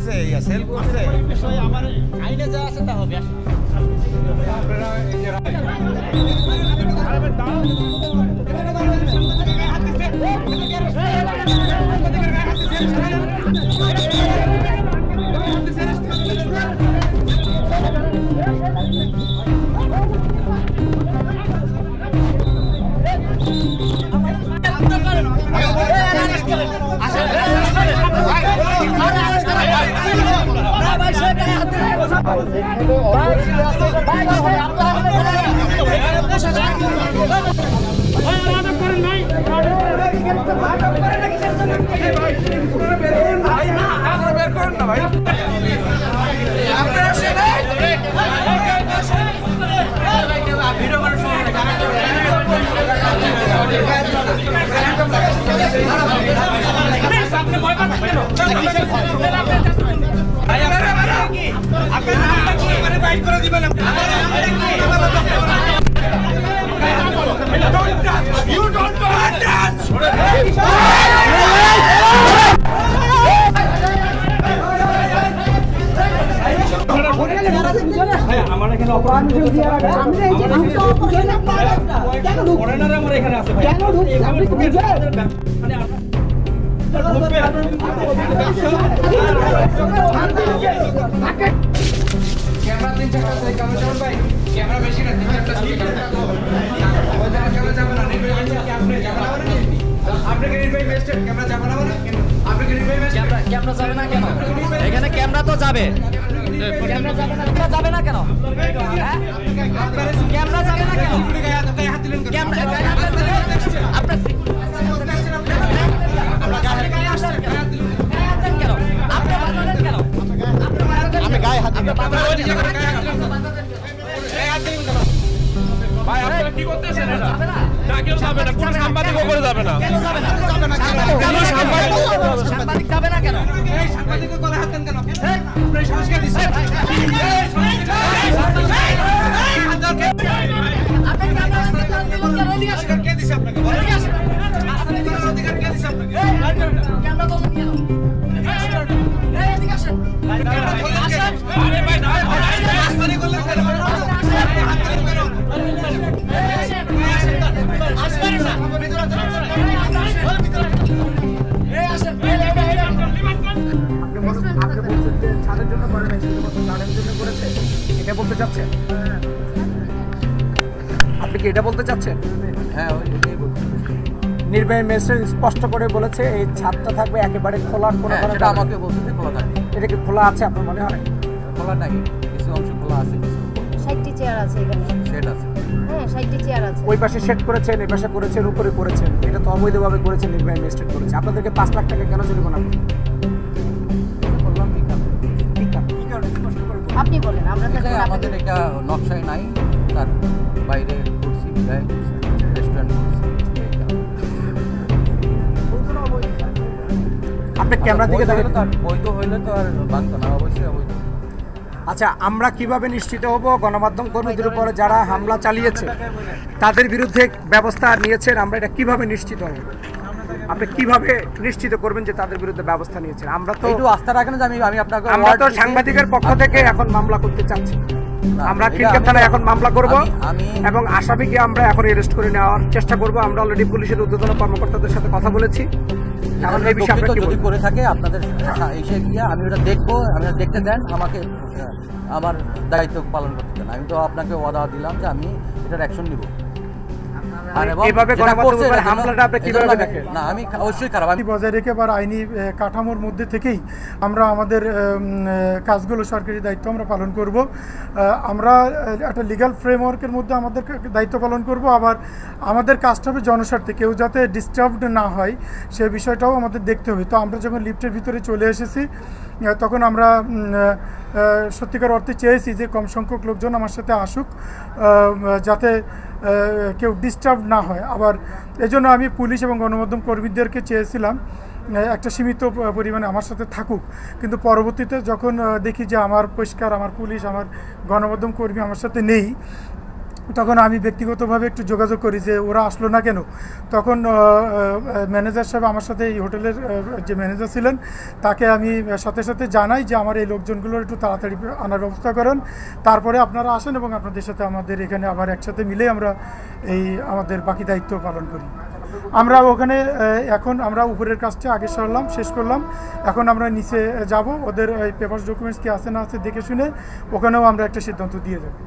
করছে সেল করছে বিষয় আমার আইনে যা আছে তা হবে আপনারা এই যে আমার এখানে অপরাধ এখানে আছে ক্যামেরা 3-4টা আছে কামরাজান ভাই ক্যামেরা বেশি না 3-4টা আছে ক্যামেরা যাবে না নির্বাহী কি আপনি যাবেন আপনি কি নির্বাহী মেস্টেড ক্যামেরা যাবে না আপনি কি নির্বাহী মেস্টেড ক্যামেরা যাবে না কেন এখানে ক্যামেরা তো যাবে ক্যামেরা যাবে না কেন হ্যাঁ ক্যামেরা যাবে না কেন হাত দিলেন ক্যামেরা আপনি আপনি গায়ে হাত দিলেন ভাই আপনারা কি করতেছেন এটা না কেউ যাবে না কোন সাংবাদিকও করে যাবে না কেন যাবে না সাংবাদিক যাবে না কেন এই সাংবাদিকের গলায় হাত দেন কেন আপনি সংস্কার দিচ্ছেন কে দিছে আপনাকে বলেন আপনি কোন অধিকার কে দিছে আপনাকে ক্যামেরা তো কেন এই এদিকে আসেন আরে ভাই না রাস্তায় করলেন কেন হাত দিলেন কেন আপনি কি এটা বলতে চাচ্ছেন? হ্যাঁ, নির্বাহী ম্যাজিস্ট্রেট স্পষ্ট করে বলেছে এই ছাদটা থাকবে একেবারে খোলার কোনো কারণে। সেটা আমাকে বলতে খোলা থাকবে। এটা কি খোলা আছে আপনার মনে হয়? খোলা নাকি কিছু অংশ খোলা আছে, 60টি চেয়ার আছে এখানে। সেট আছে, হ্যাঁ 60টি চেয়ার আছে। ওই পাশে সেট করেছেন, এই পাশে করেছেন, উপরে করেছেন, এটা তো অবৈধভাবে করেছেন, নির্বাহী ম্যাজিস্ট্রেট করেছে। আপনাদেরকে 5 লাখ টাকা কেন জরিমানা করবেন? বললাম কি কারণে আপনি বলেন। আমরা তো আমাদের এটা নকশায় নাই, তার বাইরে করছি, বিধায় রেস্টুরেন্ট করছি। আপনি ক্যামেরা দিকে দেখেন। বৈধ হইলে তো আর ভাঙতো না, অবশ্যই অবৈধ। আচ্ছা, আমরা কিভাবে নিশ্চিত হব গণমাধ্যম কর্মীদের উপরে যারা হামলা চালিয়েছে তাদের বিরুদ্ধে ব্যবস্থা নিয়েছেন? আমরা এটা কিভাবে নিশ্চিত হব? আপনি কিভাবে নিশ্চিত করবেন যে তাদের বিরুদ্ধে ব্যবস্থা নিয়েছেন? আমরা তো একটু আস্থা রাখেন যে আমি আপনাকে আমরা তো সাংবাদিকের পক্ষ থেকে এখন মামলা করতে চাচ্ছি। আমরা খিলগাঁও থানায় এখন মামলা করব এবং আসামিকে আমরা এখন অ্যারেস্ট করে নেওয়ার চেষ্টা করব। আমরা অলরেডি পুলিশের ঊর্ধ্বতন কর্মকর্তাদের সাথে কথা বলেছি। এখন এই বিষয়ে আমরা কি যদি করে থাকে আপনাদের এসে গিয়ে আমি ওটা দেখবো, আমি দেখতে দেন, আমাকে আমার দায়িত্ব পালন করতে দেন। আমি তো আপনাকে ওয়াদা দিলাম যে আমি এটার অ্যাকশন নিব। বজায় রেখে বা আইনি কাঠামোর মধ্যে থেকেই আমরা আমাদের কাজগুলো, সরকারি দায়িত্ব আমরা পালন করব। আমরা একটা লিগ্যাল ফ্রেমওয়ার্কের মধ্যে আমাদের দায়িত্ব পালন করব। আবার আমাদের কাজটা হবে জনস্বার্থে, কেউ যাতে ডিস্টার্বড না হয় সে বিষয়টাও আমাদের দেখতে হবে। তো আমরা যখন লিফটের ভিতরে চলে এসেছি তখন আমরা সত্যিকার অর্থে চেয়েছি যে কম সংখ্যক লোকজন আমার সাথে আসুক, যাতে কেউ ডিস্টার্ব না হয়। আবার এজন্য আমি পুলিশ এবং গণমাধ্যম কর্মীদেরকে চেয়েছিলাম একটা সীমিত পরিমাণে আমার সাথে থাকুক, কিন্তু পরবর্তীতে যখন দেখি যে আমার পরিষ্কার আমার পুলিশ, আমার গণমাধ্যম কর্মী আমার সাথে নেই, তখন আমি ব্যক্তিগতভাবে একটু যোগাযোগ করি যে ওরা আসলো না কেন। তখন ম্যানেজার সাহেব আমার সাথে এই হোটেলের যে ম্যানেজার ছিলেন তাকে আমি সাথে সাথে জানাই যে আমার এই লোকজনগুলোর একটু তাড়াতাড়ি আনার ব্যবস্থা করেন, তারপরে আপনারা আসেন এবং আপনাদের সাথে আমাদের এখানে আবার একসাথে মিলে আমরা এই আমাদের বাকি দায়িত্ব পালন করি। আমরা ওখানে এখন আমরা উপরের কাজটা আগে সারলাম, শেষ করলাম, এখন আমরা নিচে যাব, ওদের পেপারস ডকুমেন্টস কি আছে না আছে দেখে শুনে ওখানেও আমরা একটা সিদ্ধান্ত দিয়ে দেবো।